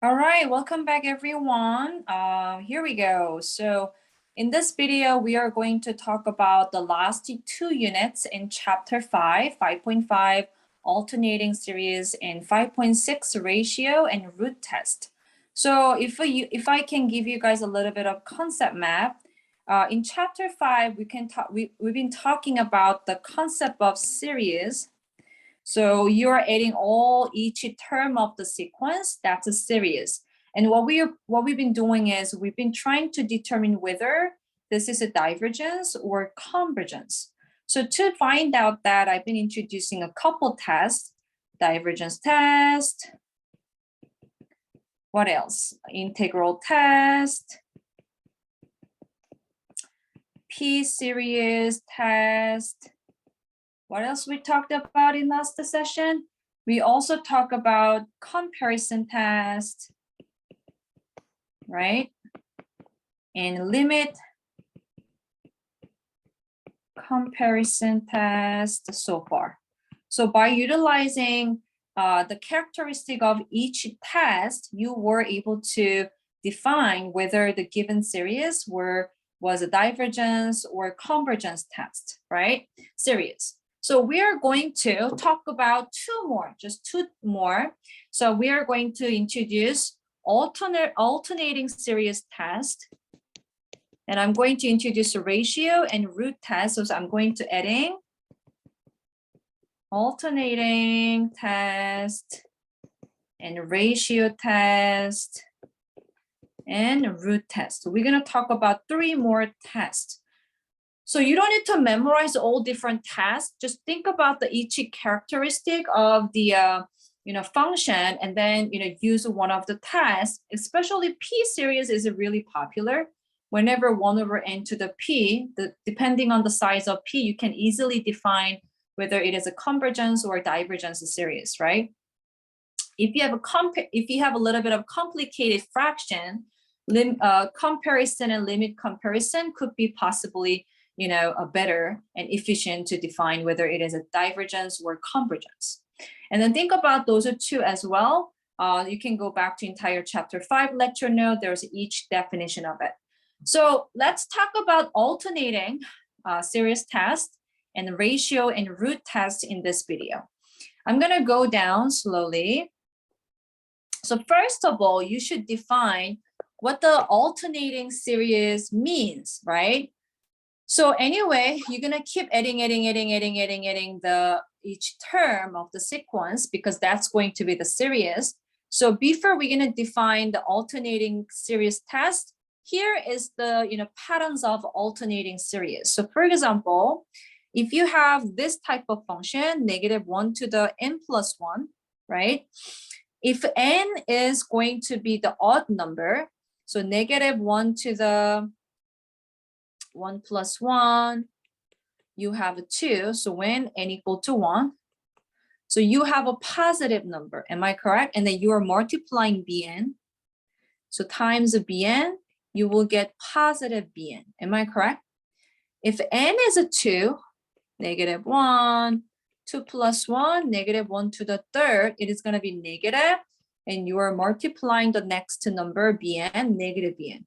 All right, welcome back everyone. Here we go. So in this video, we are going to talk about the last two units in chapter 5.5, alternating series, and 5.6 ratio and root test. So if I can give you guys a little bit of concept map, in chapter 5, we've been talking about the concept of series. So you're adding each term of the sequence, that's a series. And what we've been doing is we've been trying to determine whether this is a divergence or convergence. So to find out that, I've been introducing a couple tests, divergence test. What else? Integral test, P-series test. What else we talked about in last session? We also talk about comparison test, right? And limit comparison test so far. So by utilizing the characteristic of each test, you were able to define whether the given series was a divergence or convergence test, right? Series. So we are going to talk about just two more. So we are going to introduce alternating series test. And I'm going to introduce a ratio and root test. So I'm going to adding alternating test and ratio test and root test. So we're going to talk about three more tests. So you don't need to memorize all different tests. Just think about each characteristic of the function, and then use one of the tests. Especially P-series is really popular. Whenever 1 over n to the p, depending on the size of p, you can easily define whether it is a convergence or divergence series, right? If you have a little bit of complicated fraction, comparison and limit comparison could be possibly a better and efficient to define whether it is a divergence or convergence. And then think about those two as well. You can go back to entire chapter 5 lecture note. There's each definition of it. So let's talk about alternating series test and ratio and root test in this video. I'm going to go down slowly. So first of all, you should define what the alternating series means, right? So anyway, you're going to keep adding each term of the sequence, because that's going to be the series. So before we're going to define the alternating series test, here is the patterns of alternating series. So for example, if you have this type of function, -1 to the n plus 1, right? If n is going to be the odd number, so -1 to the 1 plus 1, you have 2. So when n equal to 1, so you have a positive number. Am I correct? And then you are multiplying bn. So times bn, you will get positive bn. Am I correct? If n is a 2, -1, 2 plus 1, -1 to the third, it is going to be negative. And you are multiplying the next number, bn, negative bn.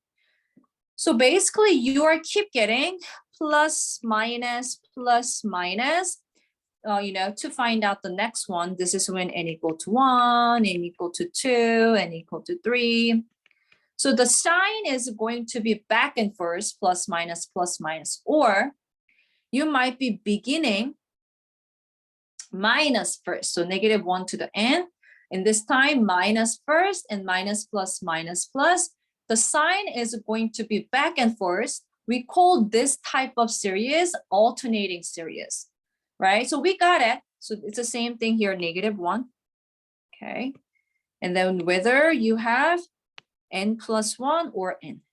So basically, you are keep getting plus, minus, to find out the next one. This is when n equal to 1, n equal to 2, n equal to 3. So the sign is going to be back and forth, plus, minus, or you might be beginning minus first. So -1 to the n, and this time minus first and minus, plus. The sign is going to be back and forth. We call this type of series alternating series, right? So we got it. So it's the same thing here, -1, okay? And then whether you have n plus 1 or n.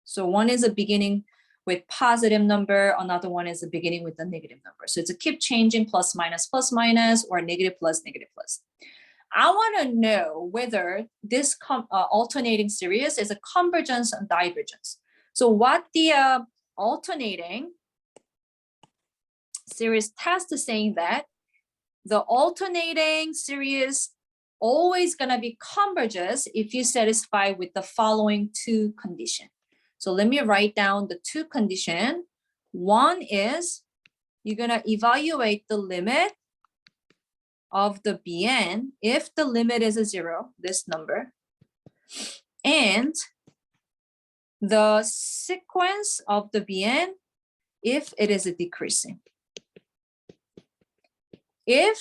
So one is a beginning with positive number, another one is a beginning with a negative number. So it's a keep changing, plus, minus, or negative plus. I want to know whether this alternating series is a convergence and divergence. So what the alternating series test is saying that the alternating series always gonna be converges if you satisfy with the following two conditions. So let me write down the two conditions. One is you're gonna evaluate the limit of the Bn if the limit is a 0, this number, and the sequence of the Bn if it is decreasing. If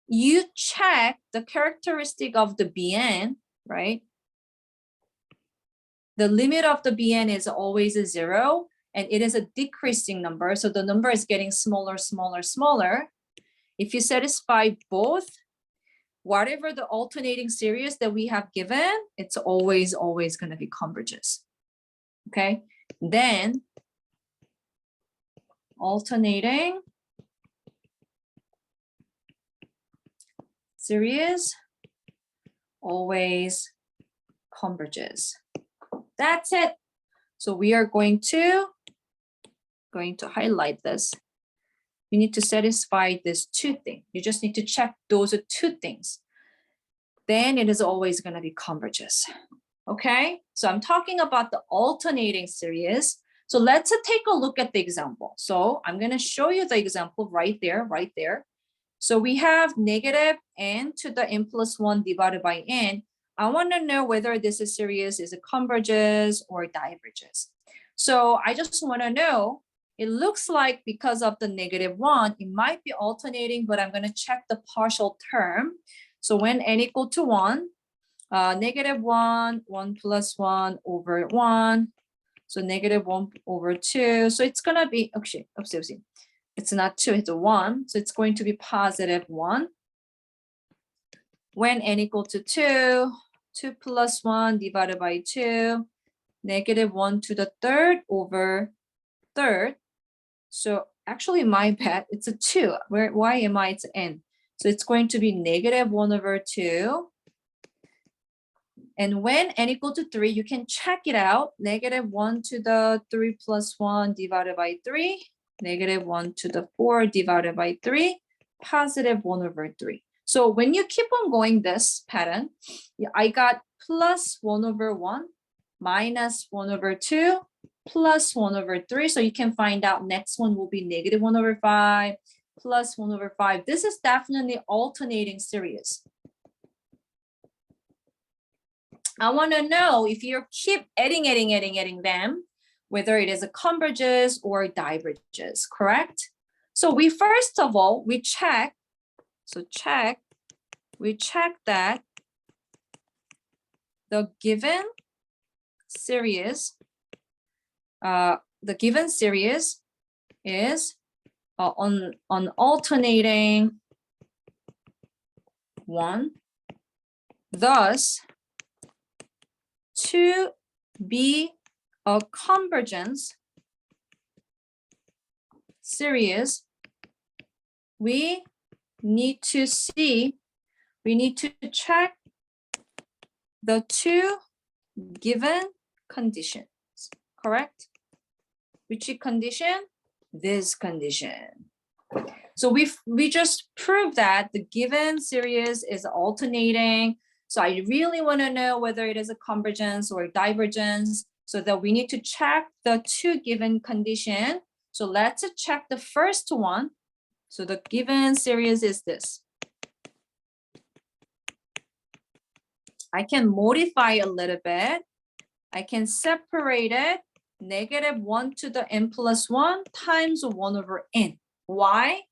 you check the characteristic of the Bn, right? The limit of the Bn is always a 0, and it is a decreasing number. So the number is getting smaller, smaller, smaller. If you satisfy both, whatever the alternating series that we have given, it's always going to be converges. Okay, then alternating series always converges. That's it. So we are going to highlight this. You need to satisfy these two things. You just need to check those two things. Then it is always going to be converges. Okay, so I'm talking about the alternating series. So let's take a look at the example. So I'm going to show you the example right there, right there. So we have negative n to the n plus 1 divided by n. I want to know whether this series is a converges or diverges. So I just want to know, it looks like because of the -1, it might be alternating, but I'm going to check the partial term. So when n equal to 1, -1, 1 plus 1 over 1. So -1 over 2. So it's going to be, actually, it's not 2, it's a 1. So it's going to be +1. When n equal to 2, 2 plus 1 divided by 2, -1 to the third over third. So actually my bad, it's a 2. Why am I? It's n. So it's going to be -1 over 2. And when n equal to 3, you can check it out. -1 to the 3 plus 1 divided by 3. -1 to the 4 divided by 3. +1 over 3. So when you keep on going this pattern, I got +1 over 1, -1 over 2, +1 over 3. So you can find out next one will be -1 over 5, +1 over 5. This is definitely alternating series. I want to know if you keep adding them, whether it is a converges or diverges, correct? So we first of all, we check that the given series is on alternating one. Thus, to be a convergence series, we need to check the two given conditions, correct? Which condition? This condition. So we just proved that the given series is alternating. So I really want to know whether it is a convergence or a divergence, so that we need to check the two given condition. So let's check the first one. So the given series is this. I can modify a little bit. I can separate it. -1 to the n plus 1 times 1 over n. Why?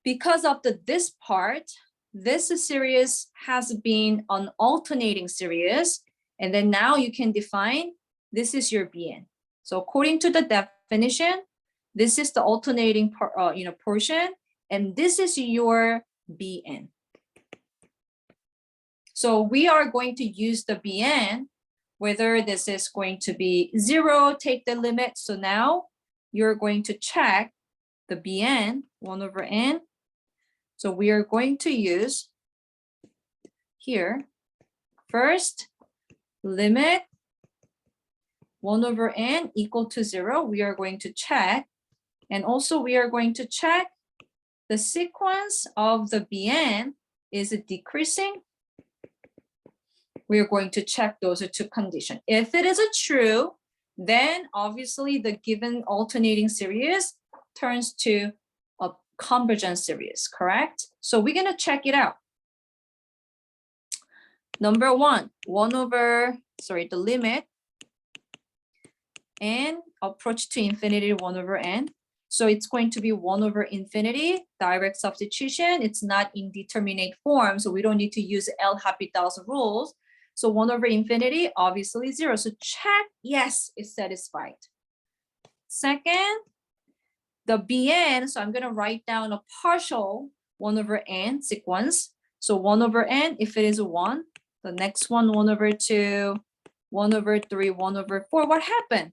Because of this part, this series has been an alternating series. And then now you can define, this is your Bn. So according to the definition, this is the alternating portion, and this is your Bn. So we are going to use the Bn, whether this is going to be 0, take the limit. So now you're going to check the Bn, 1 over n. So we are going to use here, first, limit 1 over n equal to 0. We are going to check. And also we are going to check the sequence of the Bn, is it decreasing we're going to check those two conditions. If it is a true, then obviously the given alternating series turns to a convergence series, correct? So we're going to check it out. Number one, the limit and approach to infinity 1 over n. So it's going to be 1 over infinity, direct substitution. It's not indeterminate form, so we don't need to use L'Hopital's rules. So 1 over infinity, obviously 0. So check, yes, it's satisfied. Second, the Bn, so I'm going to write down a partial 1 over n sequence. So 1 over n, if it is 1, the next one, 1 over 2, 1 over 3, 1 over 4. What happened?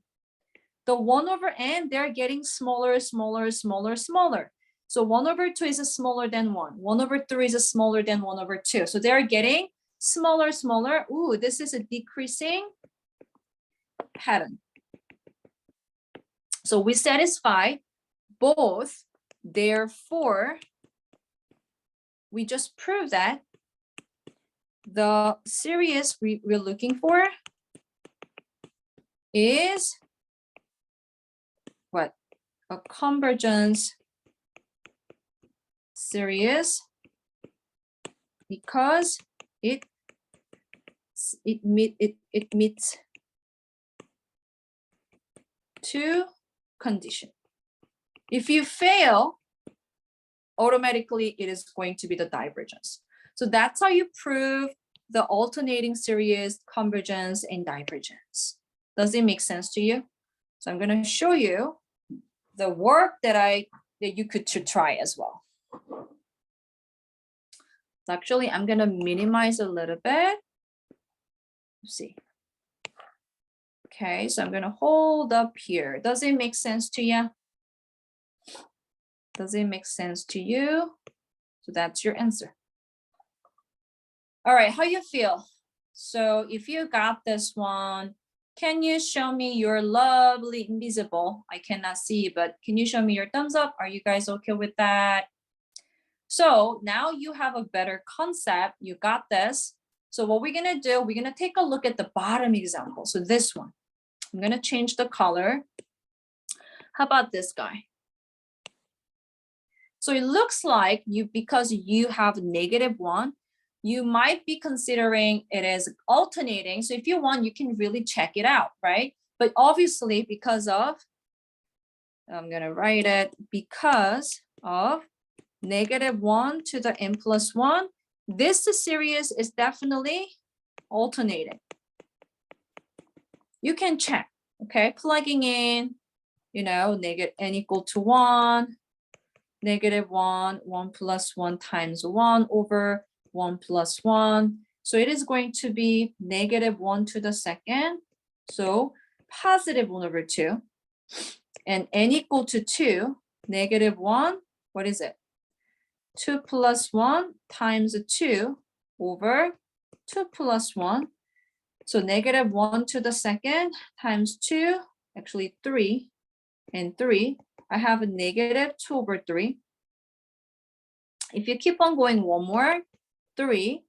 The 1 over n, they're getting smaller, smaller, smaller, smaller. So 1 over 2 is smaller than 1. 1 over 3 is smaller than 1 over 2. So they're getting smaller, smaller. Ooh, this is a decreasing pattern. So we satisfy both. Therefore, we just proved that the series we're looking for is what? A convergence series because it meets two conditions. If you fail, automatically it is going to be the divergence. So that's how you prove the alternating series, convergence, and divergence. Does it make sense to you? So I'm going to show you the work that you could try as well. So actually, I'm going to minimize a little bit. Let's see. Okay, so I'm going to hold up here. Does it make sense to you? Does it make sense to you? So that's your answer. All right, how you feel? So if you got this one, can you show me your lovely invisible? I cannot see, but can you show me your thumbs up? Are you guys okay with that? So now you have a better concept. You got this. So what we're going to do, we're going to take a look at the bottom example. So this one, I'm going to change the color. How about this guy? So it looks like because you have -1, you might be considering it as alternating. So if you want, you can really check it out, right? But obviously because of, I'm going to write it, because of -1 to the n plus 1, this series is definitely alternating. You can check, okay? Plugging in, negative n equal to 1, -1, 1 plus 1 times 1 over 1 plus 1. So it is going to be -1 to the second. So positive 1 over 2. And n equal to 2, -1, what is it? 2 plus 1 times 2 over 2 plus 1. So -1 to the second times 2, actually 3 and 3. I have a -2 over 3. If you keep on going one more, 3,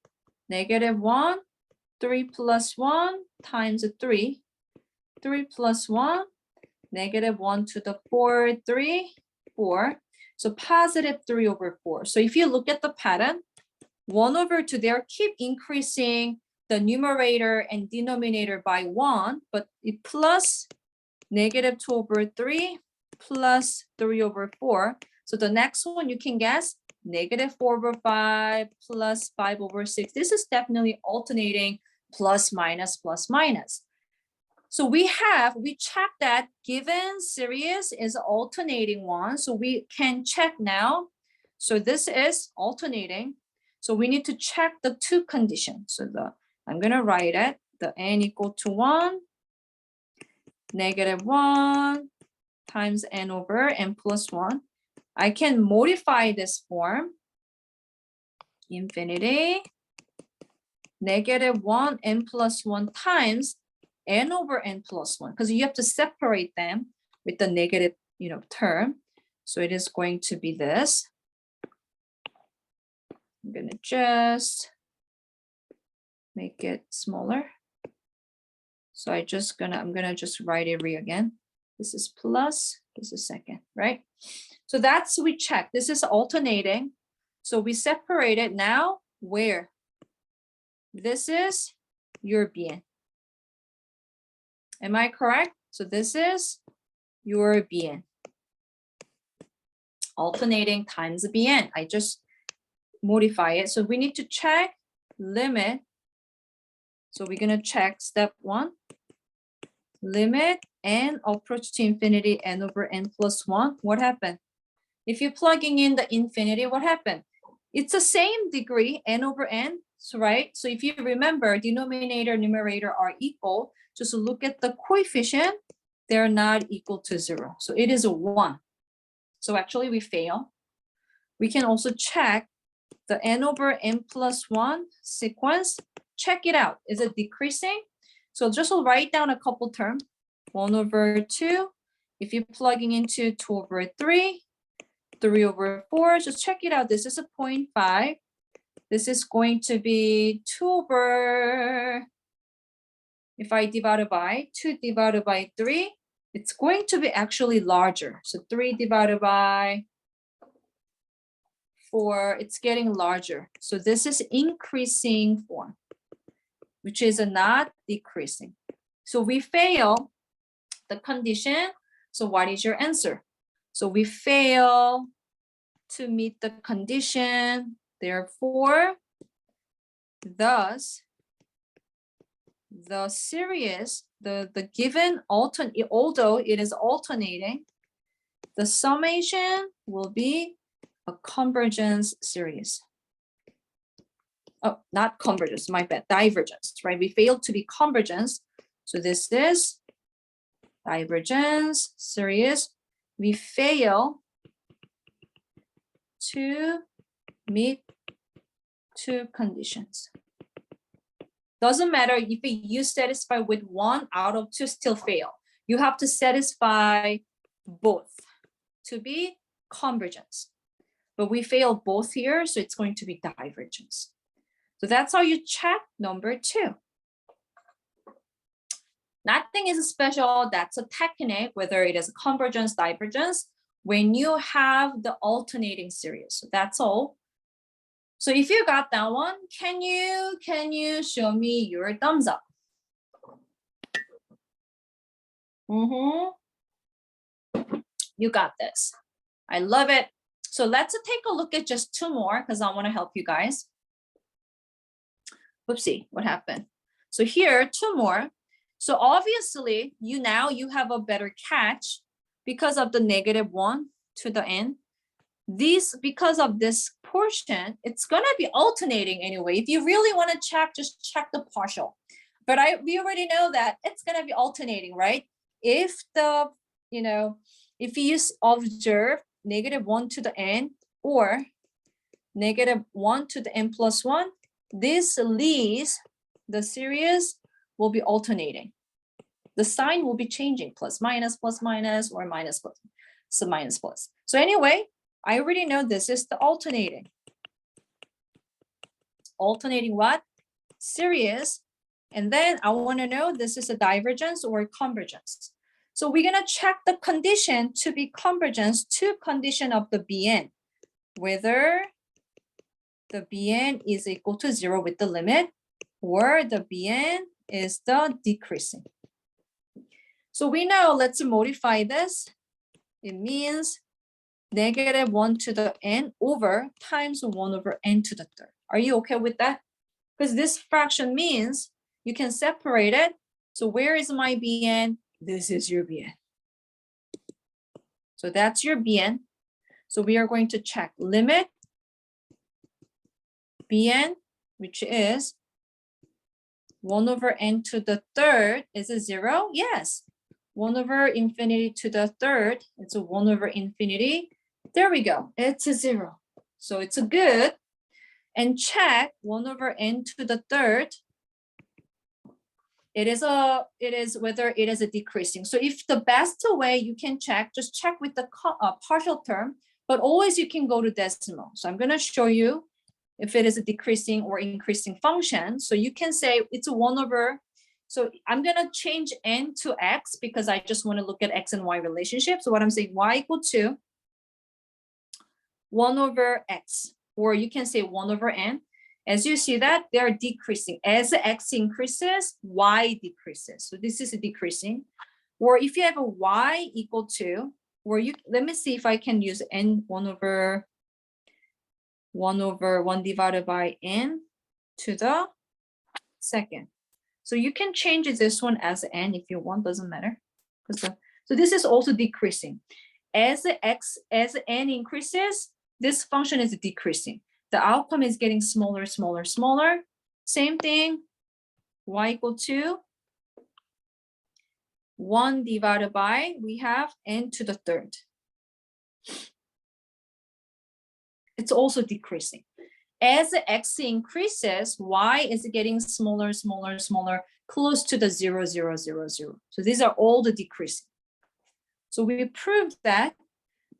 -1, 3 plus 1 times 3, 3 plus 1, -1 to the 4, 3, 4. So positive 3 over 4. So if you look at the pattern, 1 over 2, they keep increasing the numerator and denominator by 1, but it plus -2 over 3 plus 3 over 4. So the next one you can guess, -4 over 5 plus 5 over 6. This is definitely alternating plus minus plus minus. So we checked that given series is alternating one. So we can check now. So this is alternating. So we need to check the two conditions. So I'm going to write it, the n equal to 1, -1 times n over n plus 1. I can modify this form. Infinity, -1 n plus 1 times n over n plus 1, because you have to separate them with the negative, term. So it is going to be this. I'm going to just make it smaller. So I'm gonna just write it again. This is plus, this is second, right? So that's, we check. This is alternating. So we separate it now. Where? This is your BN. Am I correct? So this is your BN. Alternating times BN. I just modify it. So we need to check limit. So we're gonna check step 1. Limit n approach to infinity n over n plus 1. What happened? If you're plugging in the infinity, what happened? It's the same degree, n over n, so right? So if you remember, denominator, numerator are equal, just look at the coefficient, they're not equal to 0. So it is a 1. So actually we fail. We can also check the n over n plus 1 sequence. Check it out. Is it decreasing? So just write down a couple terms. 1 over 2. If you're plugging into 2 over 3, 3 over 4, just check it out. This is a 0.5. This is going to be 2 over, if I divide it by 2 divided by 3, it's going to be actually larger. So 3 divided by 4, it's getting larger. So this is increasing form, which is not decreasing. So we fail the condition. So what is your answer? So we fail to meet the condition. Therefore, thus, the series, the given although it is alternating, the summation will be a convergence series. Oh, not convergence, my bad, divergence, right? We failed to be convergence. So this is divergence series. We fail to meet 2 conditions. Doesn't matter if you satisfy with 1 out of 2, still fail. You have to satisfy both to be convergence. But we fail both here, so it's going to be divergence. So that's how you check number 2. Nothing is special. That's a technique, whether it is convergence, divergence, when you have the alternating series. So that's all. So if you got that one, can you show me your thumbs up? You got this. I love it. So let's take a look at just 2 more because I want to help you guys. Oopsie, what happened? So here, 2 more. So obviously, you have a better catch because of the -1 to the n. Because of this portion, it's gonna be alternating anyway. If you really want to check, just check the partial. But we already know that it's gonna be alternating, right? If if you observe -1 to the n or -1 to the n plus 1, this leads the series will be alternating. The sign will be changing, plus minus, or minus plus. So minus plus. So anyway, I already know this is the alternating. Alternating what? Series. And then I want to know this is a divergence or convergence. So we're going to check the condition to be convergence to condition of the Bn. Whether the Bn is equal to 0 with the limit or the Bn is the decreasing. So we know, let's modify this. It means -1 to the n over times 1 over n to the third. Are you okay with that? Because this fraction means you can separate it. So where is my Bn? This is your Bn. So that's your Bn. So we are going to check limit Bn, which is 1 over n to the third. Is it 0? Yes. 1 over infinity to the third. It's a 1 over infinity. There we go. It's a 0. So it's a good. And check 1 over n to the third. It is whether it is a decreasing. So if the best way you can check, just check with the partial term, but always you can go to decimal. So I'm going to show you if it is a decreasing or increasing function. So you can say it's 1 over, so I'm gonna change n to x because I just wanna look at x and y relationship. So what I'm saying, y equal to 1 over x, or you can say 1 over n. As you see that they're decreasing. As x increases, y decreases. So this is a decreasing. Or if you have a y equal to, or you, let me see if I can use n 1 over 1 divided by n to the second. So you can change this one as n if you want, doesn't matter. So this is also decreasing. As n increases, this function is decreasing. The outcome is getting smaller, smaller, smaller. Same thing, y equal to 1 divided by, we have n to the third. It's also decreasing. As x increases, y is getting smaller, smaller, smaller, close to the 0, 0, 0, 0. So these are all the decreasing. So we proved that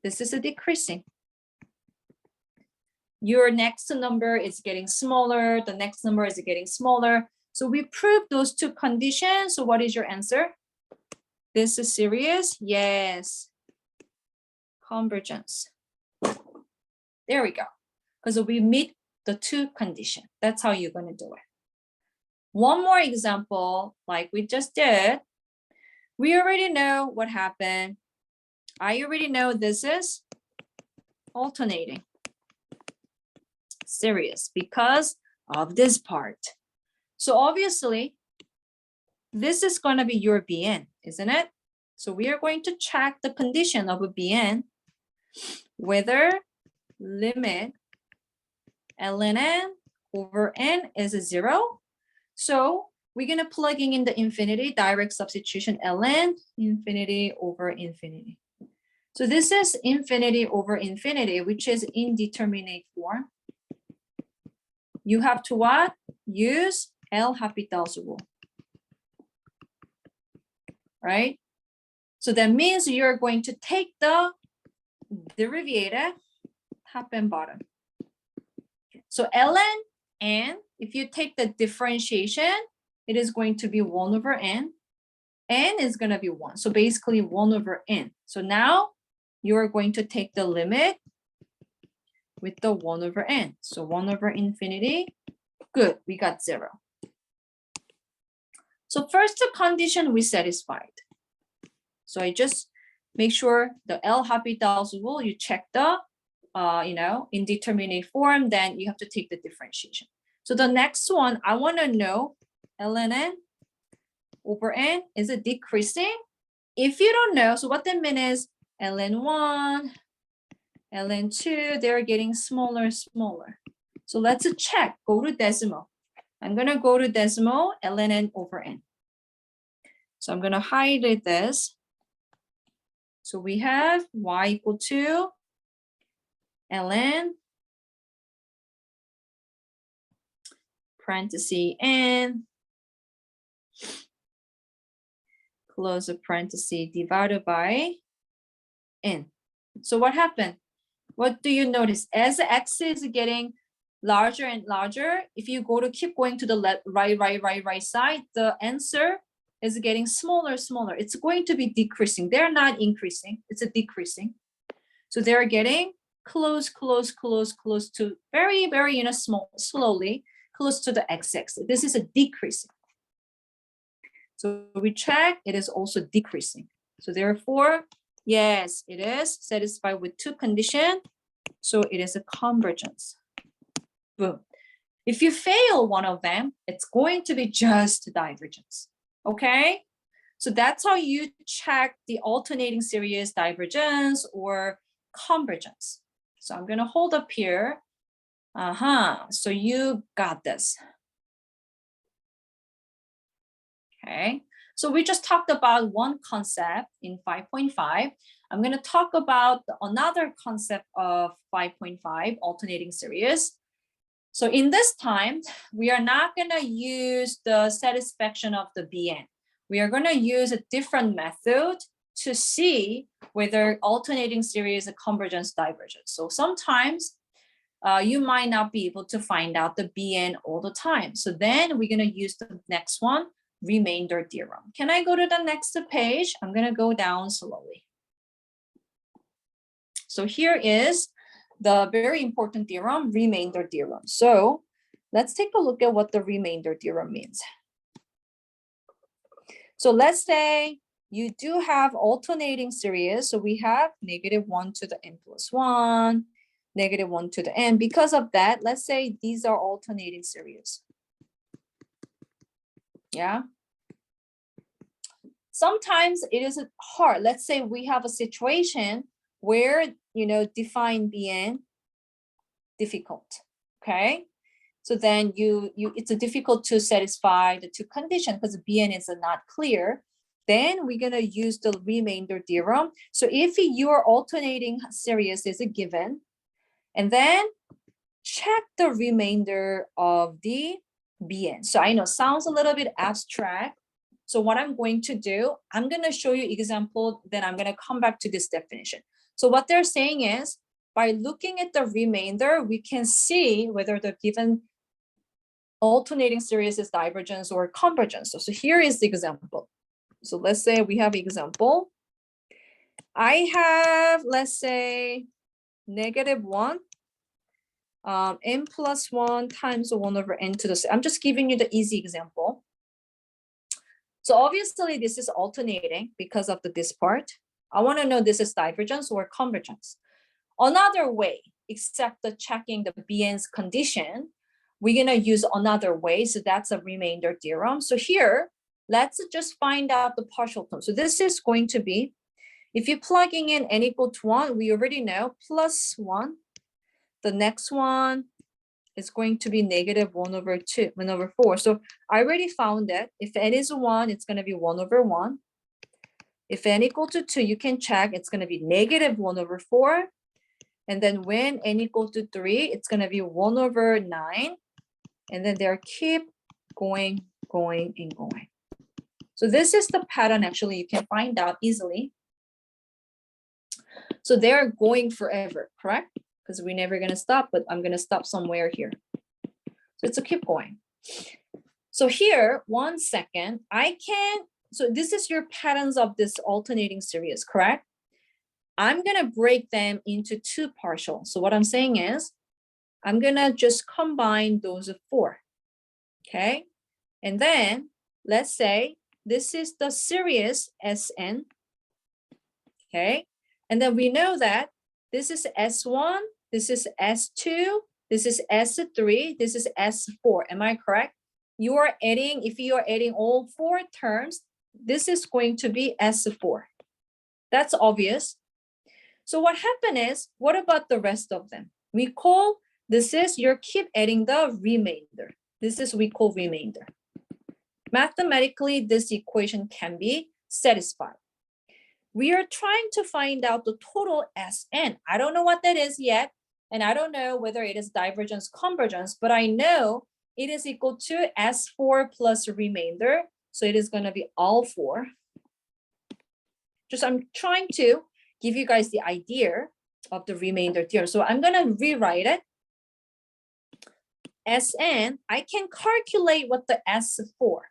this is a decreasing. Your next number is getting smaller, the next number is getting smaller. So we proved those two conditions. So what is your answer? This is series? Yes. Convergence. There we go. Because we meet the two conditions. That's how you're going to do it. One more example, like we just did. We already know what happened. I already know this is alternating series because of this part. So obviously, this is going to be your Bn, isn't it? So we are going to check the condition of a Bn, whether limit ln n over n is 0. So we're going to plug in the infinity, direct substitution ln infinity over infinity. So this is infinity over infinity, which is indeterminate form. You have to what? Use L'Hopital's rule. Right? So that means you're going to take the derivative, top and bottom. So ln n, if you take the differentiation, it is going to be 1 over n. N is going to be 1. So basically 1 over n. So now you are going to take the limit with the 1 over n. So 1 over infinity. Good, we got 0. So first condition we satisfied. So I just make sure the L'Hopital's rule, you check the indeterminate form, then you have to take the differentiation. So the next one, I want to know ln n over n, is it decreasing? If you don't know, so what that means is ln 1, ln 2, they're getting smaller, smaller. So let's check, go to decimal. I'm going to go to decimal, ln n over n. So I'm going to highlight this. So we have y equal to ln parenthesis n close the parenthesis divided by n. So what happened? What do you notice? As x is getting larger and larger, if you keep going to the right side, the answer is getting smaller, smaller. It's going to be decreasing. They're not increasing. It's a decreasing. So they're getting close to very, very slowly close to the x-axis. This is a decreasing. So we check, it is also decreasing. So therefore, yes, it is satisfied with two conditions. So it is a convergence. Boom. If you fail one of them, it's going to be just divergence. Okay? So that's how you check the alternating series divergence or convergence. So I'm going to hold up here. So you got this. Okay. So we just talked about one concept in 5.5. I'm going to talk about another concept of 5.5, alternating series. So in this time, we are not going to use the satisfaction of the Bn. We are going to use a different method to see whether alternating series is convergence, divergence. So sometimes you might not be able to find out the Bn all the time. So then we're going to use the next one, remainder theorem. Can I go to the next page? I'm going to go down slowly. So here is the very important theorem, remainder theorem. So let's take a look at what the remainder theorem means. So let's say you do have alternating series. So we have -1 to the n plus 1, -1 to the n. Because of that, let's say these are alternating series. Yeah. Sometimes it is hard. Let's say we have a situation where, define Bn difficult, okay? So then it's difficult to satisfy the two conditions because Bn is not clear. Then we're gonna use the remainder theorem. So if your alternating series is a given, and then check the remainder of the Bn. So I know sounds a little bit abstract. So what I'm going to do, I'm gonna show you example, then I'm gonna come back to this definition. So what they're saying is, by looking at the remainder, we can see whether the given alternating series is divergence or convergence. So here is the example. So let's say we have example. I have, let's say, -1, n plus 1 times 1 over n to the, I'm just giving you the easy example. So obviously this is alternating because of this part. I want to know this is divergence or convergence. Another way, except the checking the Bn's condition, we're going to use another way. So that's a remainder theorem. So here, let's just find out the partial term. So this is going to be, if you're plugging in n equal to 1, we already know plus 1. The next one is going to be -1 over 2, 1 over 4. So I already found that if n is 1, it's going to be 1 over 1. If n equal to 2, you can check, it's going to be -1 over 4. And then when n equal to 3, it's going to be 1 over 9. And then they'll keep going, and going. So this is the pattern, actually, you can find out easily. So they're going forever, correct? Because we're never going to stop, but I'm going to stop somewhere here. So it's a keep going. So here, 1 second, so this is your patterns of this alternating series, correct? I'm going to break them into 2 partials. So what I'm saying is, I'm going to just combine those 4, okay? And then let's say this is the series Sn, okay? And then we know that this is S1, this is S2, this is S3, this is S4. Am I correct? You are adding, if you are adding all 4 terms, this is going to be S4. That's obvious. So what happened is, what about the rest of them? We call, this is, you keep adding the remainder. This is, we call remainder. Mathematically, this equation can be satisfied. We are trying to find out the total Sn. I don't know what that is yet, and I don't know whether it is divergence, convergence, but I know it is equal to S4 plus remainder. So it is going to be all 4. Just I'm trying to give you guys the idea of the remainder theorem. So I'm going to rewrite it. Sn, I can calculate what the S4.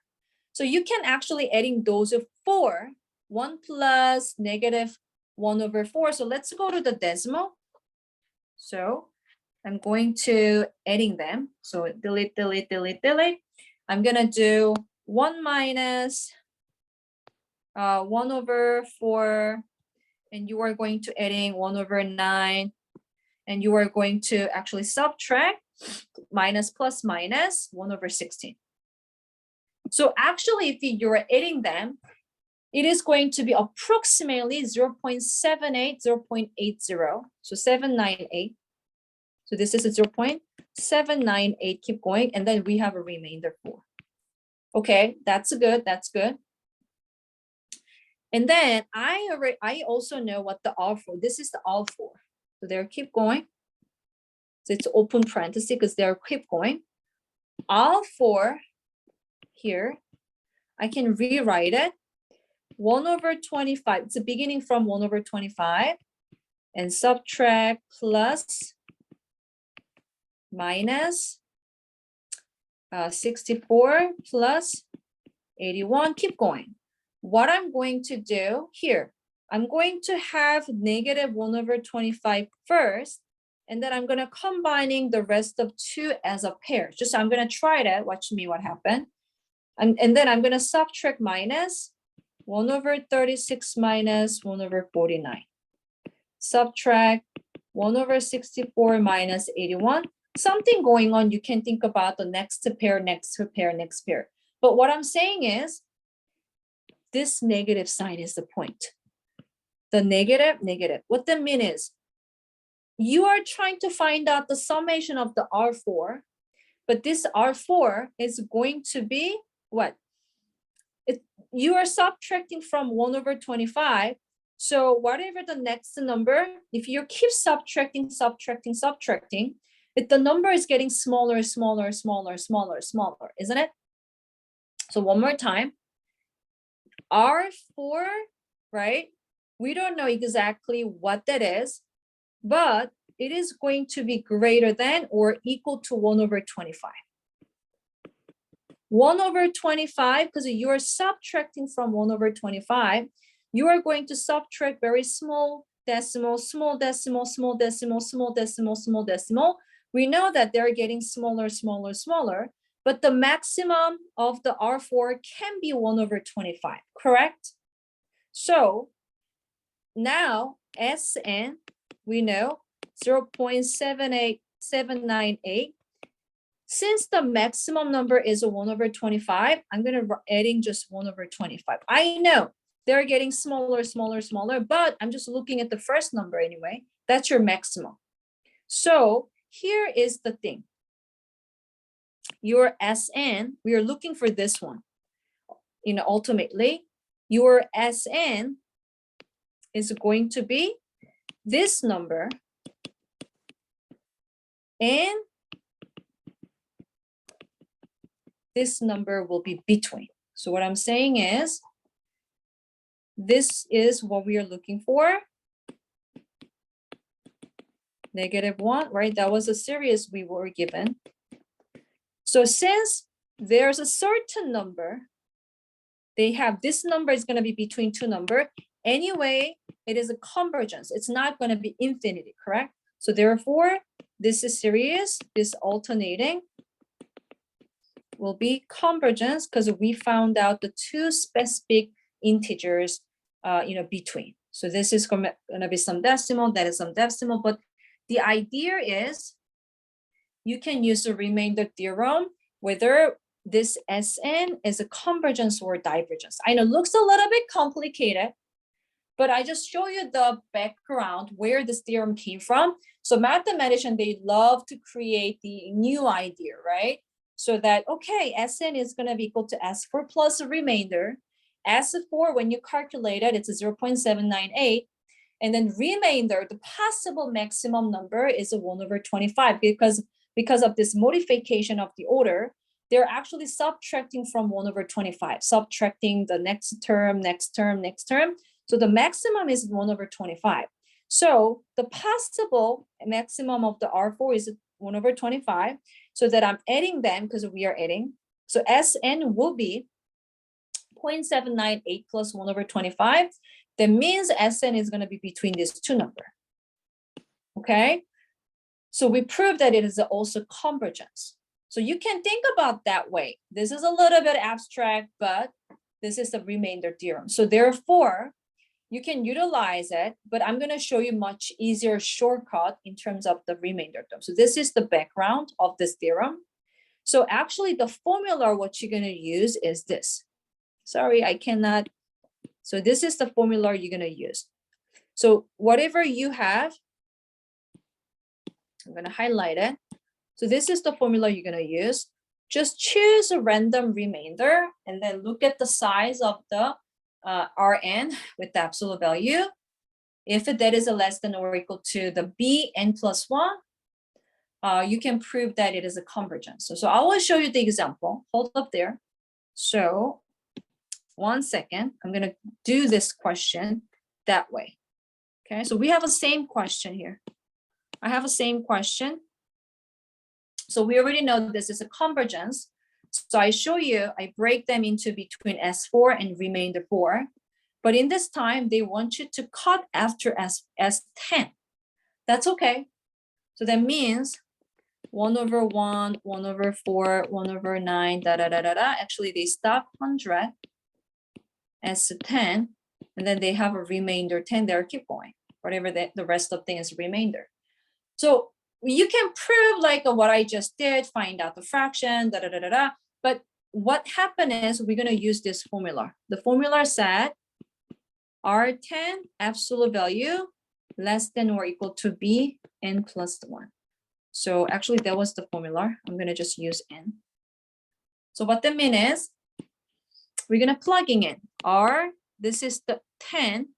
So you can actually adding those 4, 1 plus -1 over 4. So let's go to the decimal. So I'm going to adding them. So delete, delete, delete, delete. I'm going to do 1 minus 1 over 4. And you are going to adding 1 over 9. And you are going to actually subtract minus plus minus 1 over 16. So actually, if you're adding them, it is going to be approximately 0.78, 0.80. So 798. So this is a 0.798, keep going. And then we have a remainder 4. Okay, that's good, that's good. And then I also know what the all4, this is the all4. So they're keep going. So it's open parenthesis because they're keep going. All4 here, I can rewrite it. 1 over 25, it's a beginning from 1 over 25 and subtract plus minus 64 plus 81. Keep going. What I'm going to do here, I'm going to have negative 1/25 first, and then I'm going to combining the rest of 2 as a pair. Just I'm going to try that. Watch me what happened. And then I'm going to subtract minus 1/36 minus 1/49. Subtract 1/64 minus 81. Something going on. You can think about the next pair, next pair, next pair. But what I'm saying is, this negative sign is the point. The negative, negative. What that means is, you are trying to find out the summation of the R4, but this R4 is going to be what? You are subtracting from 1/25. So whatever the next number, if you keep subtracting, the number is getting smaller, smaller, smaller, smaller, smaller, isn't it? So one more time. R4, right? We don't know exactly what that is, but it is going to be greater than or equal to 1/25. 1/25, because you are subtracting from 1/25, you are going to subtract very small decimal, small decimal, small decimal, small decimal, small decimal. We know that they're getting smaller, smaller, smaller, but the maximum of the R4 can be 1/25, correct? So now Sn, we know 0.78798. Since the maximum number is 1/25, I'm going to adding just 1/25. I know they're getting smaller, smaller, smaller, but I'm just looking at the first number anyway. That's your maximum. So here is the thing. Your Sn, we are looking for this one. Ultimately, your Sn is going to be this number, and this number will be between. So what I'm saying is, this is what we are looking for. -1, right? That was a series we were given. So since there's a certain number, they have this number is going to be between two numbers. Anyway, it is a convergence. It's not going to be infinity, correct? So therefore, this is series, this alternating will be convergence because we found out the two specific integers, between. So this is going to be some decimal, that is some decimal, but the idea is you can use the remainder theorem whether this Sn is a convergence or divergence. I know it looks a little bit complicated, but I just show you the background where this theorem came from. So mathematicians, they love to create the new idea, right? So that, okay, Sn is going to be equal to S4 plus a remainder. S4, when you calculate it, it's a 0.798. And then remainder, the possible maximum number is a 1/25 because of this modification of the order, they're actually subtracting from 1/25, subtracting the next term, next term, next term. So the maximum is 1/25. So the possible maximum of the R4 is 1/25. So that I'm adding them because we are adding. So Sn will be 0.798 plus 1/25. That means Sn is going to be between these two numbers. Okay? So we proved that it is also convergence. So you can think about that way. This is a little bit abstract, but this is the remainder theorem. So therefore, you can utilize it, but I'm going to show you much easier shortcut in terms of the remainder theorem. So this is the background of this theorem. So actually the formula, what you're going to use is this. Sorry, I cannot. So this is the formula you're going to use. So whatever you have, I'm going to highlight it. So this is the formula you're going to use. Just choose a random remainder and then look at the size of the Rn with the absolute value. If that is less than or equal to the Bn plus 1, you can prove that it is a convergence. So I will show you the example. Hold up there. So 1 second, I'm going to do this question that way. Okay, so we have a same question here. I have a same question. So we already know this is a convergence. So I show you, I break them into between S4 and remainder 4. But in this time, they want you to cut after S10. That's okay. So that means 1/1, 1/4, 1/9, da da da da da. Actually, they stop 100 S10, and then they have a remainder 10 there, keep going. Whatever the rest of thing is remainder. So you can prove like what I just did, find out the fraction, da da da da da. But what happened is we're going to use this formula. The formula said R10 absolute value less than or equal to Bn plus 1. So actually that was the formula. I'm going to just use n. So what that means is we're going to plugging in R, this is the 10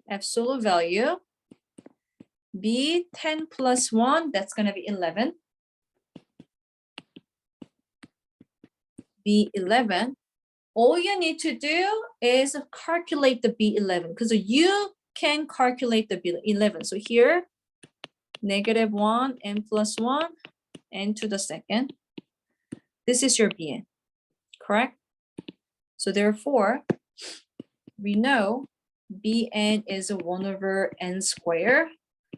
absolute value, B 10 plus 1, that's going to be 11. B11. All you need to do is calculate the B11 because you can calculate the B11. So here, -1, n plus 1, n to the second. This is your Bn, correct? So therefore, we know Bn is 1/n squared.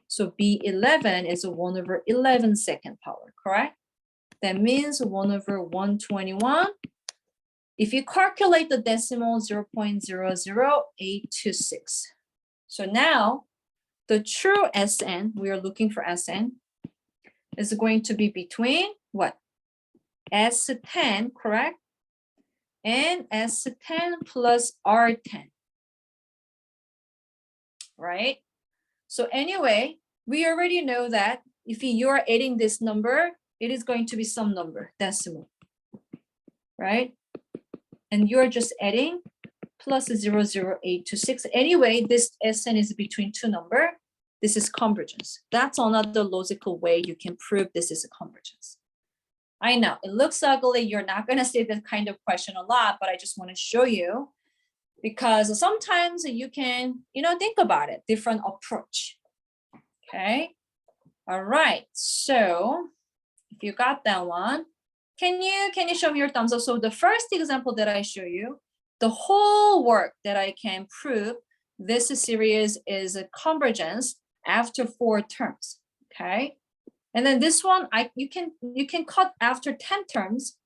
So B11 is 1/11 second power, correct? That means 1/121. If you calculate the decimal, 0.00826. So now the true Sn, we are looking for Sn, is going to be between what? S10, correct? And S10 plus R10, right? So anyway, we already know that if you are adding this number, it is going to be some number, decimal, right? And you're just adding plus 0.00826. Anyway, this Sn is between two number. This is convergence. That's another logical way you can prove this is a convergence. I know it looks ugly. You're not going to see this kind of question a lot, but I just want to show you because sometimes you can, think about it, different approach. Okay. All right. So if you got that one, can you show me your thumbs up? So the first example that I show you, the whole work that I can prove this series is a convergence after 4 terms. Okay. And then this one, you can cut after 10 terms,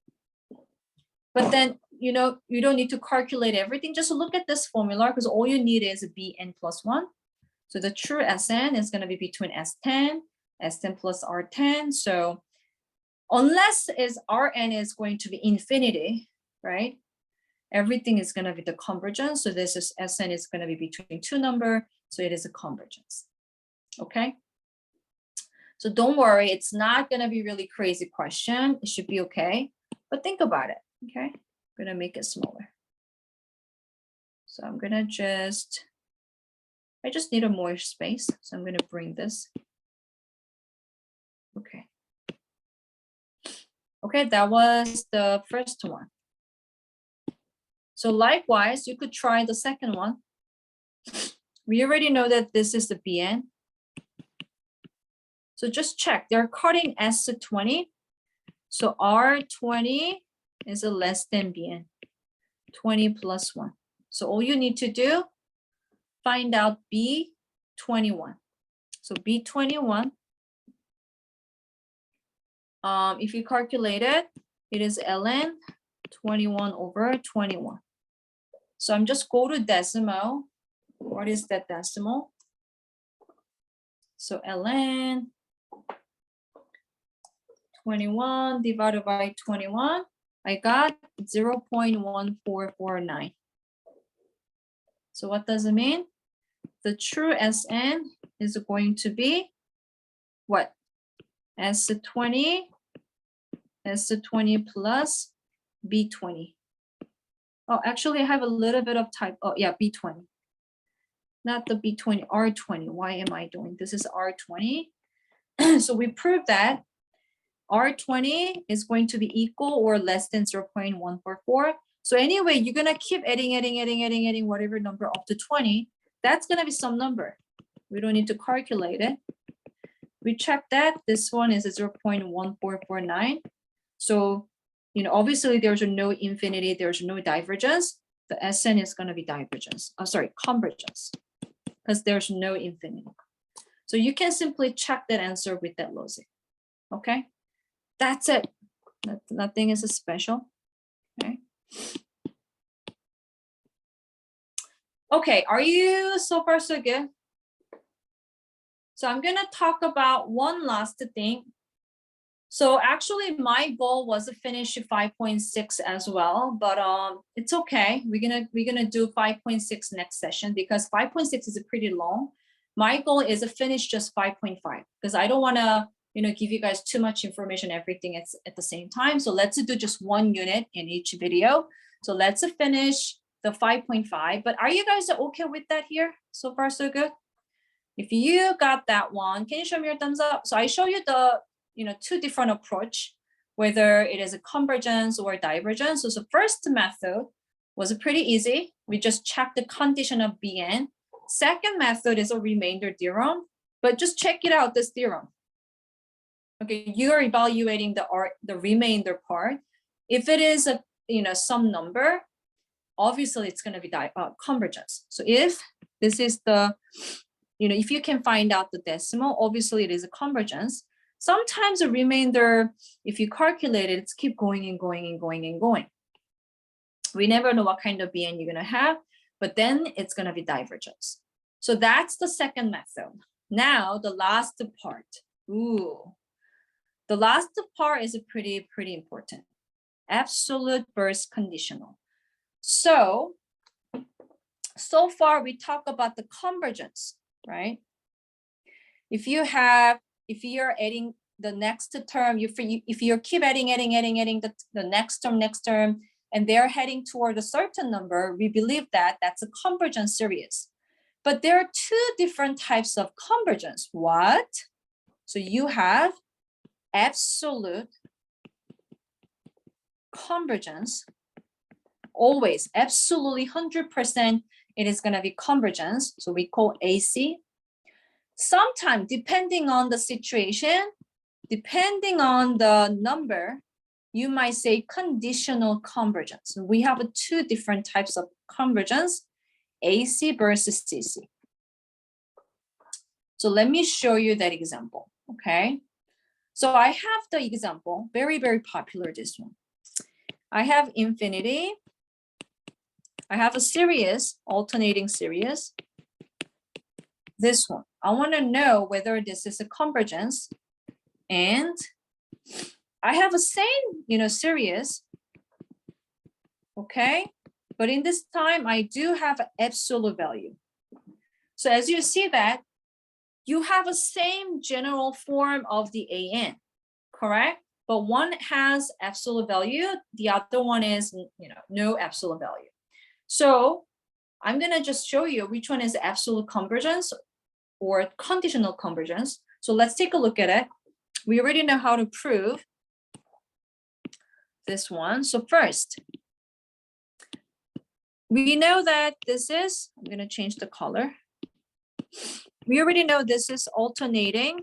but then you don't need to calculate everything. Just look at this formula because all you need is Bn plus 1. So the true Sn is going to be between S10 plus R10. So unless Rn is going to be infinity, right? Everything is going to be the convergence. So this is Sn is going to be between two number. So it is a convergence. Okay. So don't worry, it's not going to be really crazy question. It should be okay. But think about it. Okay. I'm going to make it smaller. So I'm going to I just need a more space. So I'm going to bring this. Okay. Okay, that was the first one. So likewise, you could try the second one. We already know that this is the Bn. So just check, they're cutting S20. So R20 is a less than Bn, 20 plus 1. So all you need to do, find out B21. So B21, if you calculate it, it is ln 21/21. So I'm just go to decimal. What is that decimal? So ln 21 divided by 21, I got 0.1449. So what does it mean? The true Sn is going to be what? S20 plus B20. Oh, actually I have a little bit of type. Oh yeah, B20. Not the B20, R20. Why am I doing this? Is R20. So we proved that R20 is going to be equal or less than 0.144. So anyway, you're going to keep adding whatever number up to 20. That's going to be some number. We don't need to calculate it. We check that. This one is 0.1449. So, obviously there's no infinity, there's no divergence. The SN is going to be divergence. Oh, sorry, convergence, because there's no infinity. So you can simply check that answer with that logic. Okay, that's it. Nothing is special. Okay. Okay, are you so far so good? So I'm gonna talk about one last thing. So actually my goal was to finish 5.6 as well, but it's okay. We're gonna do 5.6 next session because 5.6 is pretty long. My goal is to finish just 5.5 because I don't wanna give you guys too much information, everything at the same time. So let's do just one unit in each video. So let's finish the 5.5. But are you guys okay with that here? So far so good? If you got that one, can you show me your thumbs up? So I show you the two different approach, whether it is a convergence or divergence. So the first method was pretty easy. We just check the condition of Bn. Second method is a remainder theorem, but just check it out, this theorem. Okay, you are evaluating the remainder part. If it is a some number, obviously it's going to be convergence. So if this is the if you can find out the decimal, obviously it is a convergence. Sometimes the remainder, if you calculate it, it's keep going and going and going and going. We never know what kind of Bn you're going to have, but then it's going to be divergence. So that's the second method. Now the last part. Ooh, the last part is pretty important. Absolute versus conditional. So far we talk about the convergence, right? If you're adding the next term, if you keep adding the next term, and they're heading toward a certain number, we believe that that's a convergence series. But there are two different types of convergence. What? So you have absolute convergence. Always, absolutely 100%, it is going to be convergence. So we call AC. Sometimes, depending on the situation, depending on the number, you might say conditional convergence. We have two different types of convergence, AC versus CC. So let me show you that example, okay? So I have the example, very popular, this one. I have infinity. I have a series, alternating series. This one, I want to know whether this is a convergence, and I have a same, series, okay? But in this time, I do have an absolute value. So as you see that, you have a same general form of the AN, correct? But one has absolute value, the other one is, no absolute value. So I'm gonna just show you which one is absolute convergence or conditional convergence. So let's take a look at it. We already know how to prove this one. So first, we know that this is, I'm gonna change the color. We already know this is alternating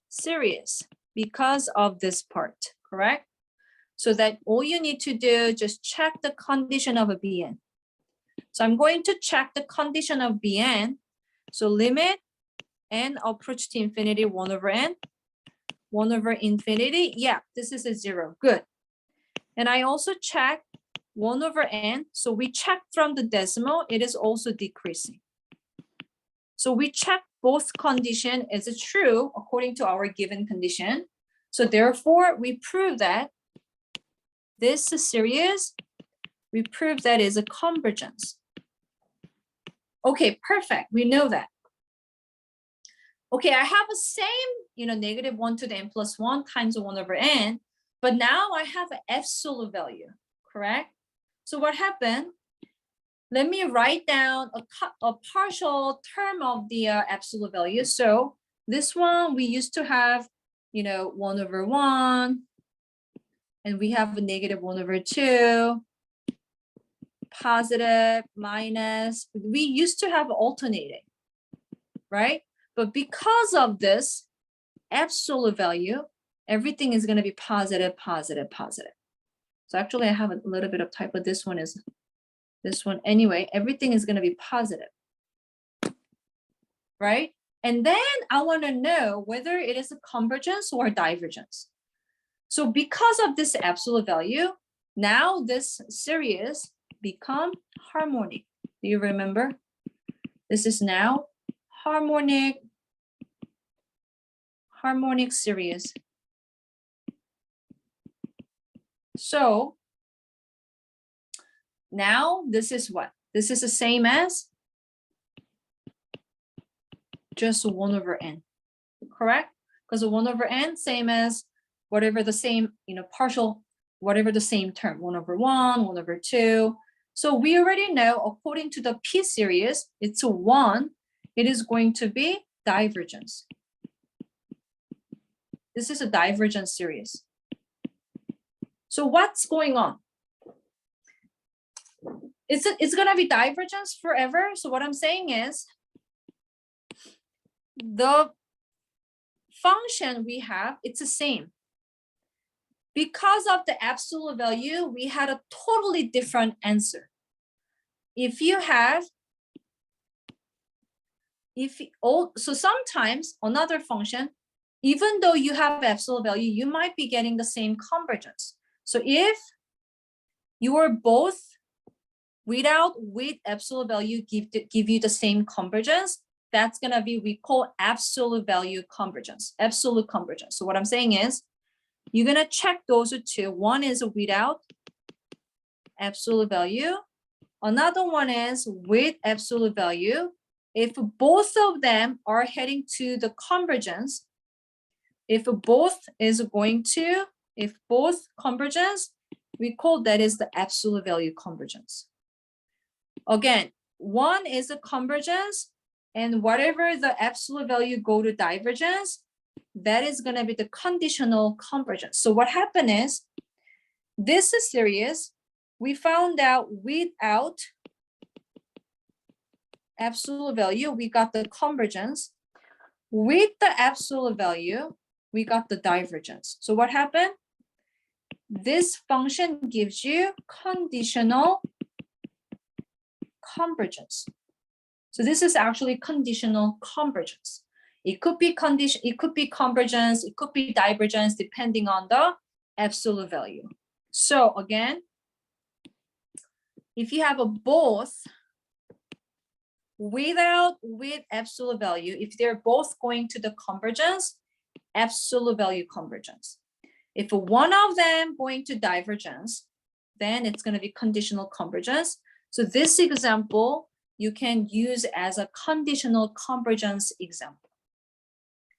series because of this part, correct? So that all you need to do, just check the condition of a Bn. So I'm going to check the condition of Bn. So limit n approach to infinity 1 over n, 1 over infinity. Yeah, this is a 0, good. And I also check 1 over n. So we check from the decimal, it is also decreasing. So we check both condition is true according to our given condition. So therefore, we prove that this series, we prove that is a convergence. Okay, perfect. We know that. Okay, I have the same, negative 1 to the n plus 1 times 1 over n, but now I have an absolute value, correct? So what happened? Let me write down a partial term of the absolute value. So this one, we used to have, 1 over 1, and we have a negative 1 over 2, positive, minus. We used to have alternating, right? But because of this absolute value, everything is going to be positive, positive, positive. So actually I have a little bit of typo. This one is this one. Anyway, everything is going to be positive, right? And then I want to know whether it is a convergence or divergence. So because of this absolute value, now this series become harmonic. Do you remember? This is now harmonic series. So now this is what? This is the same as just 1 over n, correct? Because 1 over n, same as whatever the same, partial, whatever the same term, 1 over 1, 1 over 2. So we already know, according to the P series, it's a 1. It is going to be divergence. This is a divergence series. So what's going on? It's going to be divergence forever. So what I'm saying is the function we have, it's the same. Because of the absolute value, we had a totally different answer. So sometimes another function, even though you have absolute value, you might be getting the same convergence. So if you are both with absolute value give you the same convergence, that's gonna be, we call absolute value convergence, absolute convergence. So what I'm saying is, you're gonna check those two. One is without absolute value. Another one is with absolute value. If both of them are heading to the convergence, if both convergence, we call that is the absolute value convergence. Again, one is a convergence, and whatever the absolute value go to divergence, that is going to be the conditional convergence. So what happened is, this series, we found out without absolute value, we got the convergence. With the absolute value, we got the divergence. So what happened? This function gives you conditional convergence. So this is actually conditional convergence. It could be convergence, it could be divergence, depending on the absolute value. So again, if you have a both with absolute value, if they're both going to the convergence, absolute value convergence. If one of them going to divergence, then it's going to be conditional convergence. So this example, you can use as a conditional convergence example.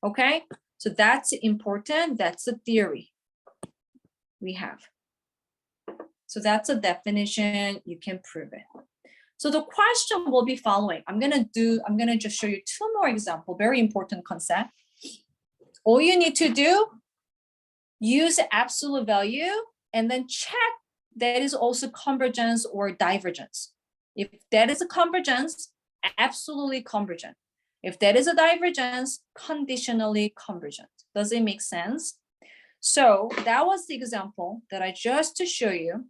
Okay, so that's important. That's the theory we have. So that's a definition. You can prove it. So the question will be following. I'm gonna just show you 2 more examples. Very important concept. All you need to do, use absolute value and then check that is also convergence or divergence. If that is a convergence, absolutely convergent. If that is a divergence, conditionally convergent. Does it make sense? So that was the example that I just to show you.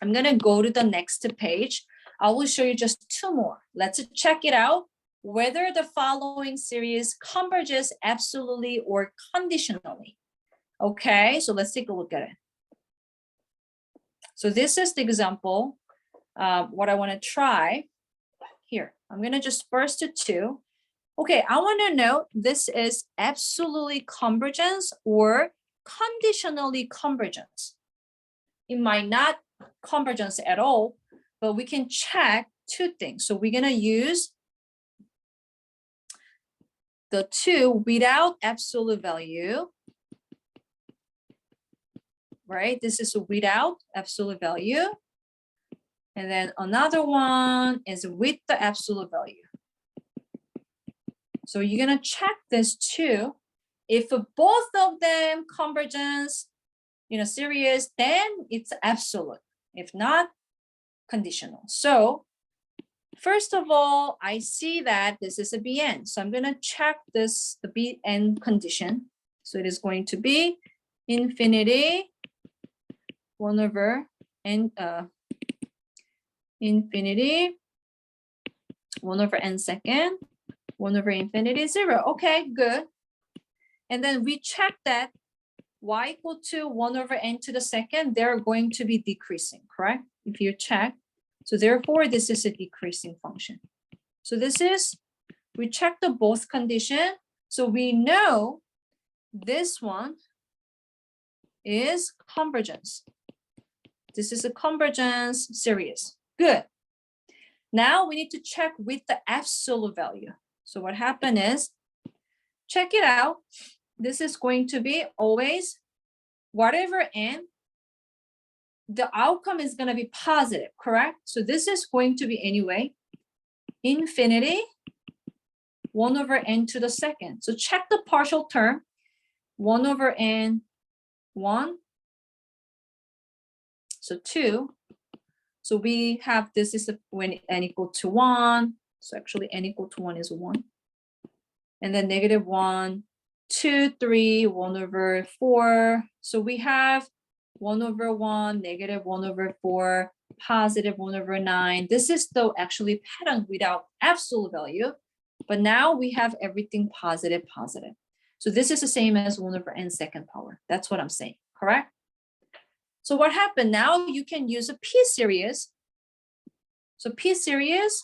I'm gonna go to the next page. I will show you just 2 more. Let's check it out, whether the following series converges absolutely or conditionally. Okay, so let's take a look at it. So this is the example, what I want to try here. I'm going to just first to 2. Okay, I want to know this is absolutely convergence or conditionally convergence. It might not convergence at all, but we can check 2 things. So we're going to use the 2 without absolute value. Right? This is without absolute value. And then another one is with the absolute value. So you're going to check this too. If both of them convergence, series, then it's absolute. If not, conditional. So First of all, I see that this is a Bn. So I'm going to check this, the Bn condition. So it is going to be infinity 1 over n, infinity 1 over n second, 1 over infinity 0. Okay, good. And then we check that y equal to 1 over n to the second, they're going to be decreasing, correct? If you check. So therefore, this is a decreasing function. So this is, we check the both condition. So we know this one is convergence. This is a convergence series. Good. Now we need to check with the absolute value. So what happened is, check it out. This is going to be always whatever n, the outcome is going to be positive, correct? So this is going to be anyway, infinity 1 over n to the second. So check the partial term, 1 over n, 1. So 2. So we have this is when n equal to 1. So actually n equal to 1 is 1. And then negative 1, 2, 3, 1 over 4. So we have 1 over 1, negative 1 over 4, positive 1 over 9. This is the actually pattern without absolute value. But now we have everything positive, positive. So this is the same as 1 over n second power. That's what I'm saying, correct? So what happened? Now you can use a p-series. So p-series,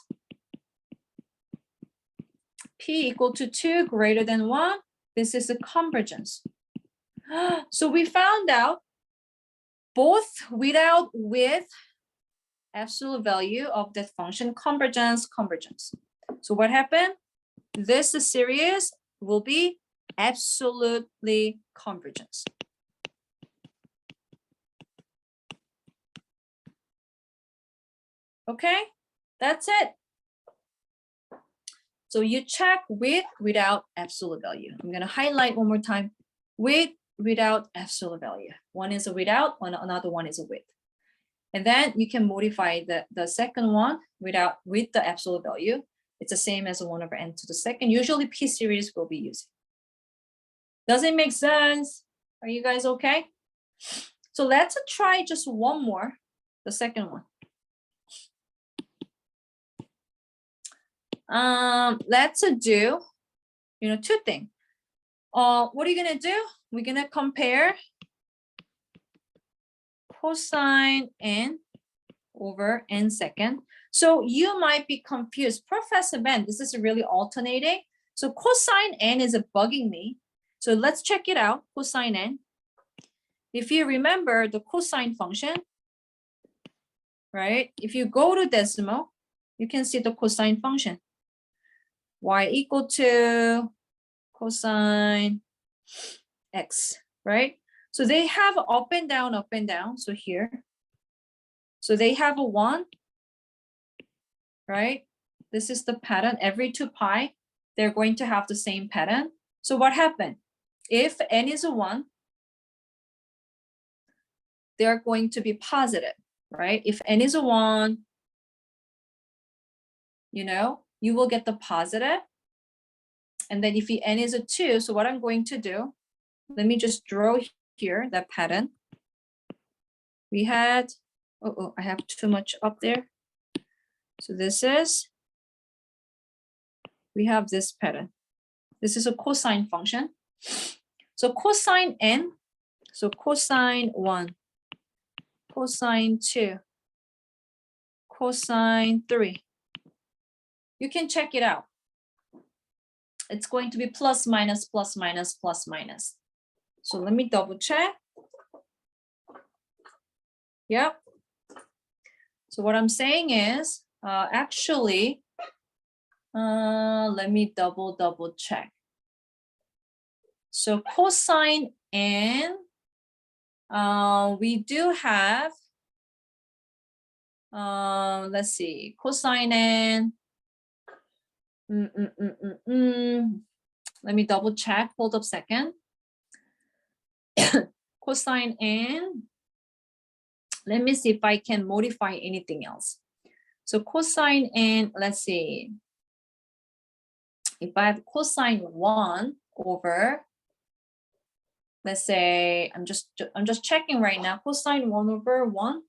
p equal to 2 greater than 1. This is a convergence. So we found out both without with absolute value of that function, convergence, convergence. So what happened? This series will be absolutely convergence. Okay, that's it. So you check with, without absolute value. I'm gonna highlight one more time. With, without absolute value. One is a without, another one is a with. And then you can modify the second one without with the absolute value. It's the same as 1 over n to the second. Usually p series will be used. Does it make sense? Are you guys okay? So let's try just one more, the second one. Let's do, two things. What are you gonna do? We're gonna compare cosine n over n second. So you might be confused. Professor Ben, this is really alternating. So cosine n is bugging me. So let's check it out, cosine n. If you remember the cosine function, right? If you go to decimal, you can see the cosine function. Y equal to cosine x, right? So they have up and down, up and down. So here, so they have a 1, right? This is the pattern. Every 2 pi, they're going to have the same pattern. So what happened? If n is a 1, they're going to be positive, right? If n is a 1, you will get the positive. And then if n is a 2, so what I'm going to do, let me just draw here that pattern. We had, I have too much up there. So this is, we have this pattern. This is a cosine function. So cosine n, so cosine 1, cosine 2, cosine 3. You can check it out. It's going to be plus, minus, plus, minus, plus, minus. So let me double check. Yep. So what I'm saying is, actually, let me double check. So cosine n, we do have, let's see, cosine n. Let me double check. Hold up a second. Cosine n. Let me see if I can modify anything else. So cosine n, let's see. If I have cosine 1 over, let's say, I'm just checking right now, cosine 1 over 1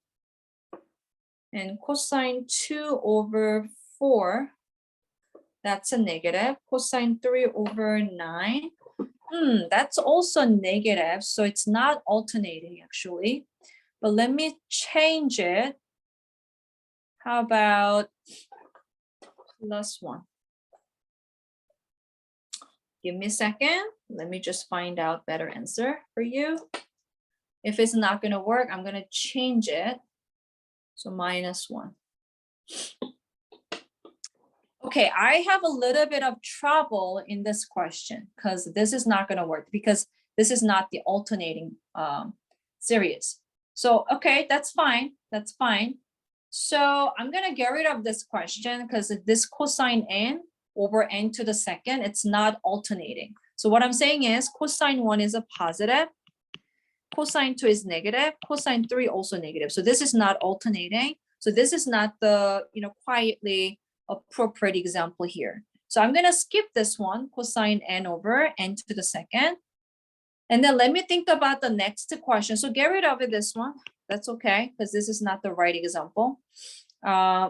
and cosine 2 over 4, that's a negative. Cosine 3 over 9, that's also negative, so it's not alternating actually. But let me change it. How about +1? Give me a second. Let me just find out better answer for you. If it's not going to work, I'm going to change it. So -1. Okay, I have a little bit of trouble in this question because this is not going to work because this is not the alternating series. So, okay, that's fine. That's fine. So I'm going to get rid of this question because this cosine n over n to the second, it's not alternating. So what I'm saying is cosine 1 is a positive, cosine 2 is negative, cosine 3 also negative. So this is not alternating. So this is not the, quietly appropriate example here. So I'm going to skip this one, cosine n over n to the second. And then let me think about the next question. So get rid of this one. That's okay, because this is not the right example.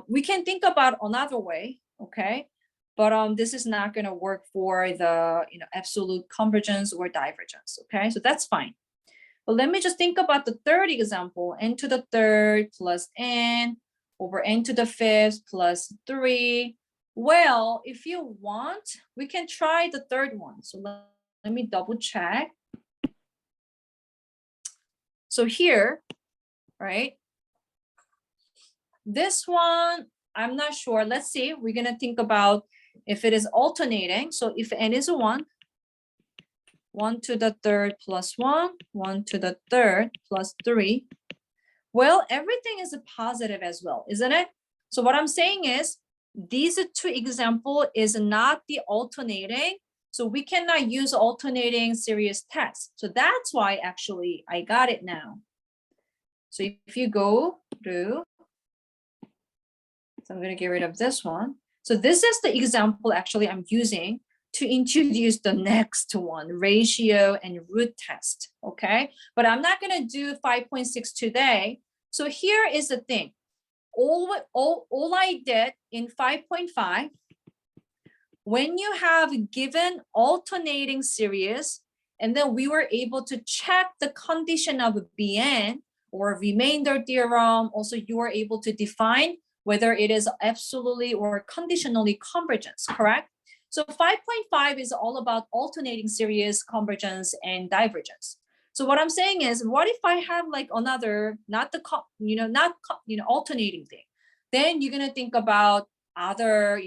We can think about another way, okay? But this is not going to work for the absolute convergence or divergence, okay? So that's fine. But let me just think about the third example, n to the third plus n over n to the fifth plus 3. Well, if you want, we can try the third one. So let me double check. So here, right? This one, I'm not sure. Let's see. We're going to think about if it is alternating. So if n is 1, 1 to the third plus 1, 1 to the third plus 3. Well, everything is a positive as well, isn't it? So what I'm saying is these two example is not the alternating. So we cannot use alternating series test. So that's why actually I got it now. So if you go through, so I'm going to get rid of this one. So this is the example actually I'm using to introduce the next one, ratio and root test, okay? But I'm not going to do 5.6 today. So here is the thing. All I did in 5.5, when you have given alternating series, and then we were able to check the condition of Bn or remainder theorem, also you are able to define whether it is absolutely or conditionally convergence, correct? So 5.5 is all about alternating series, convergence, and divergence. So what I'm saying is, what if I have like another, not the, alternating thing? Then you're gonna think about other,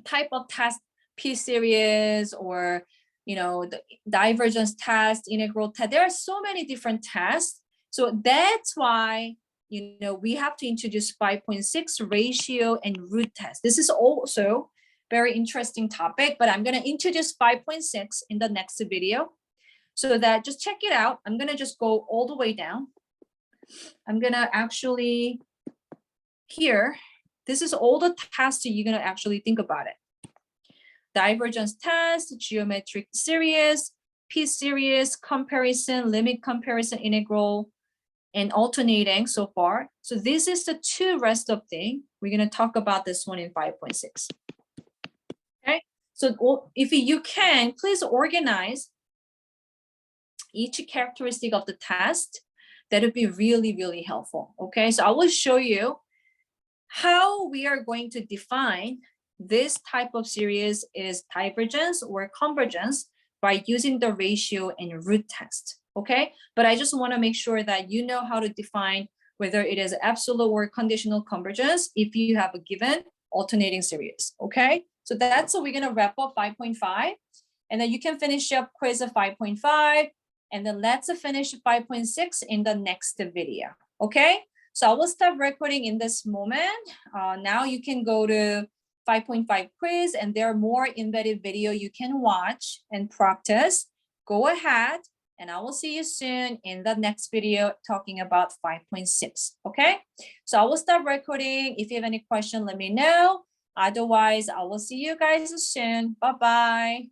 type of test, P series or, the divergence test, integral test. There are so many different tests. So that's why, we have to introduce 5.6 ratio and root test. This is also very interesting topic, but I'm going to introduce 5.6 in the next video so that just check it out. I'm going to just go all the way down. I'm going to actually here, this is all the tests you're going to actually think about it. Divergence test, geometric series, P series, comparison, limit comparison integral, and alternating so far. So this is the two rest of thing. We're going to talk about this one in 5.6. Okay, so if you can, please organize each characteristic of the test. That would be really, really helpful. Okay, so I will show you how we are going to define this type of series is divergence or convergence by using the ratio and root test. Okay, but I just want to make sure that you know how to define whether it is absolute or conditional convergence if you have a given alternating series. Okay, so that's how we're going to wrap up 5.5, and then you can finish up quiz of 5.5, and then let's finish 5.6 in the next video. Okay, so I will stop recording in this moment. Now you can go to 5.5 quiz, and there are more embedded video you can watch and practice. Go ahead And I will see you soon in the next video talking about 5.6. Okay, so I will stop recording. If you have any question, let me know. Otherwise, I will see you guys soon. Bye-bye.